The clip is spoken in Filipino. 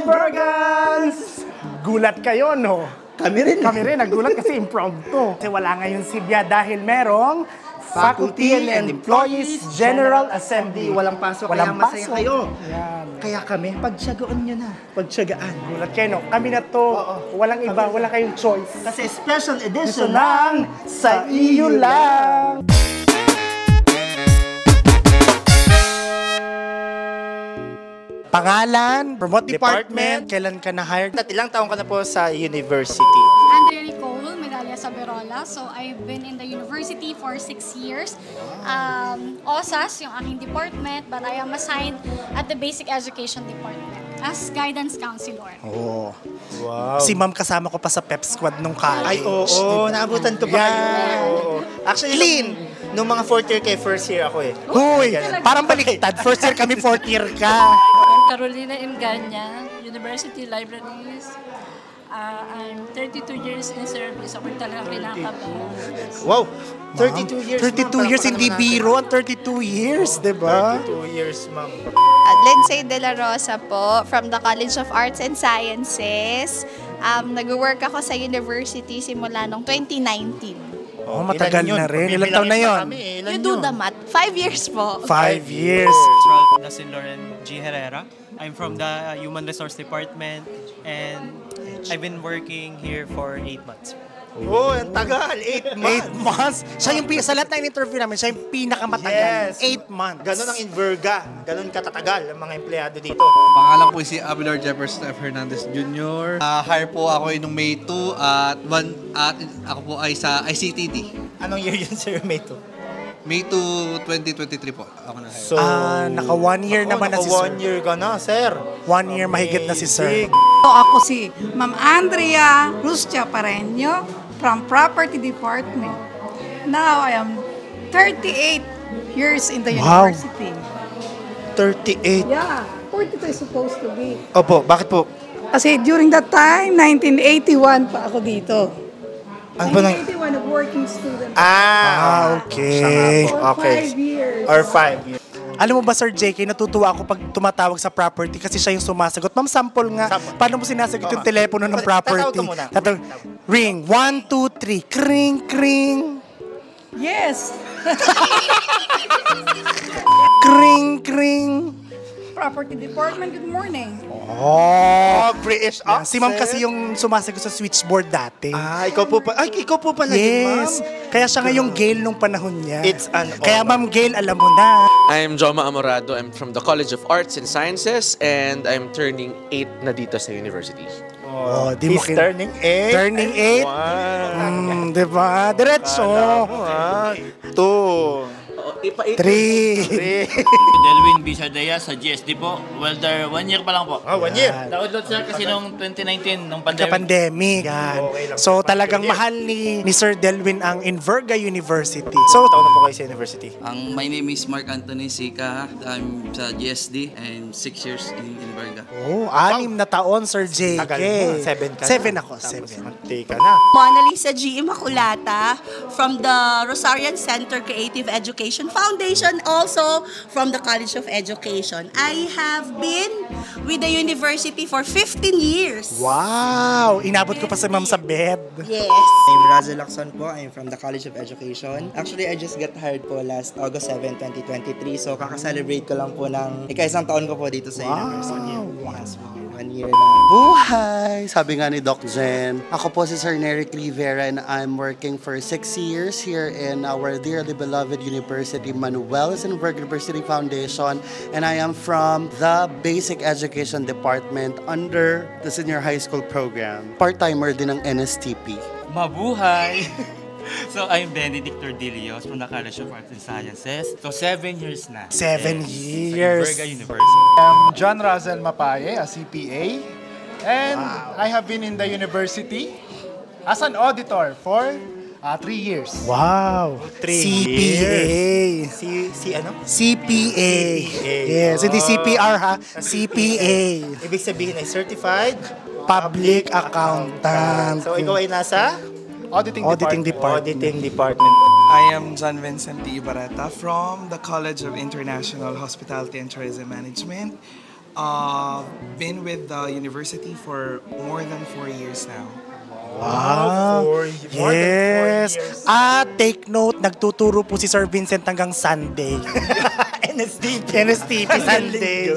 Invergans! Gulat kayo, no? Kami rin, nagulat kasi impromptu. Kasi wala ngayon si Bia dahil merong Faculty and Employees General Assembly. Walang pasok, Walang kaya masaya pasok. kayo. Yan. Kaya kami, pagtsagaan nyo na. Pagtsagaan. Gulat kayo, no? Kami na to. Walang iba, wala kayong choice. Kasi special edition ng Sa Iyo Lang! Pangalan, from what department, kailan ka na-hired? At ilang taong ka na po sa university? Andrea Nicole, Medalla Saberola. So, I've been in the university for 6 years. OSAS, yung aking department, but I am assigned at the Basic Education Department as guidance counselor. Oo. Wow. Si ma'am kasama ko pa sa pep squad nung college. Ay, oo. Naabutan ko pa kayo. Oo. Actually, nung mga fourth year kay first year ako eh. Huy, parang baliktad. First year kami, fourth year ka. Carolina Enganya, University Libraries. I'm 32 years in service. Ako talaga kinakabahan. Wow! 32 years, 32 years, hindi biro ang 32 years, di ba? 32 years, ma'am. Lindsay De La Rosa po, from the College of Arts and Sciences. Nag-work ako sa university simula noong 2019. Oh, matagal na rin. Ilang taon na yun? You do the math. 5 years po. 5 years. Ralph Nasin Loren G. Herrera. I'm from the Human Resource Department and I've been working here for 8 months. Oh, ang tagal. 8 months. 8 months. Siya yung, sa lahat ng interview namin, siya yung pinakamatagal. 8 months. Ganon ang Inverga. Ganon katatagal ang mga empleyado dito. Pangalan ko si Abelard Jefferson F. Hernandez Jr. Hire po ako noong May 2 at ako po ay sa ICTD. Anong year yun, sir, May 2? May 2, 2023 po. Ako na hire. So, naka 1 year naman na si sir. 1 year ka na, sir. 1 year mahigit na si sir. Ako si Ma'am Andrea Rustia Pareño from Property Department. Now I am 38 years in the Wow. university. 38. Yeah, 42 is supposed to be. Opo, bakit po? Kasi during that time, 1981 pa ako dito. Ano po nang... 1981 of working student. Okay. For Okay. 5 years. Or 5 years. Alam mo ba, Sir JK, natutuwa ako pag tumatawag sa property kasi siya yung sumasagot. Ma'am, sample nga. Sample. Paano mo sinasagot yung telepono ng Tatawag property? ka muna. Ring. 1, 2, 3. Kring, kring. Yes. Kring, kring. Property Department, good morning. Oh. British Yan. accent. Si ma'am kasi yung sumasagot sa switchboard dati. Ikaw po pa. Ay, ikaw po pala yun, ma'am. Yes. Kaya siya ngayong Gale nung panahon niya. It's an Kaya honor. ma'am Gale, alam mo na. I'm Joma Amorado. I'm from the College of Arts and Sciences and I'm turning 8 na dito sa university. Oh, di mo He's turning 8. Turning 8? Wow. Diba? Diretso. 2. 3. Delwin Bisadaya sa GSD po. Welder, 1 year pa lang po. 1 year. Download sir kasi nung 2019, nung Sa pandemic. pandemic. Yan. Okay lang. So talagang mahal ni Sir Delwin ang Inverga University. So, taon na po kayo sa university? My name is Mark Anthony Sica. I'm sa GSD and 6 years in Inverga. Oh, 6 na taon, Sir JK. Tagal mo. 7 ka na. 7 ako, Tapos 7. magtay ka na. Mona Lisa G. Immaculata from the Rosarian Center Creative Education Foundation, also from the College of Education. I have been with the university for 15 years. Wow! Inabot ko pa sa ma'am sa bed. Yes. I'm Razel Lacson po. I'm from the College of Education. Actually, I just got hired po last August 7, 2023. So, kaka-celebrate ko lang po ng ika-isang taon ko po dito sa university. Yes, 1 year na. Buhay! Sabi nga ni Doc Jen. Ako po si Sir Neric Rivera and I'm working for 6 years here in our dearly beloved university, Manuel Isenberg University Foundation. And I am from the Basic Education Department under the Senior High School Program. Part-timer din ng NSTP. Mabuhay! So, I'm Benedict Tordillos from the College of Arts and Sciences. So, 7 years na. 7 years. Sa Inverga University. I'm John Razel Mapaye, a CPA. And I have been in the university as an auditor for 3 years. Wow! 3 CPA. ano? CPA. Yes, hindi CPR ha. CPA. Ibig sabihin ay Certified Public Accountant. So, ikaw ay nasa? Auditing Department. Auditing Department. I am John Vincent T. Ibarreta from the College of International Hospitality and Tourism Management. Been with the university for more than 4 years now. Wow. Yes. Take note, nagtuturo po si Sir Vincent hanggang Sunday. NSTP. NSTP Sunday.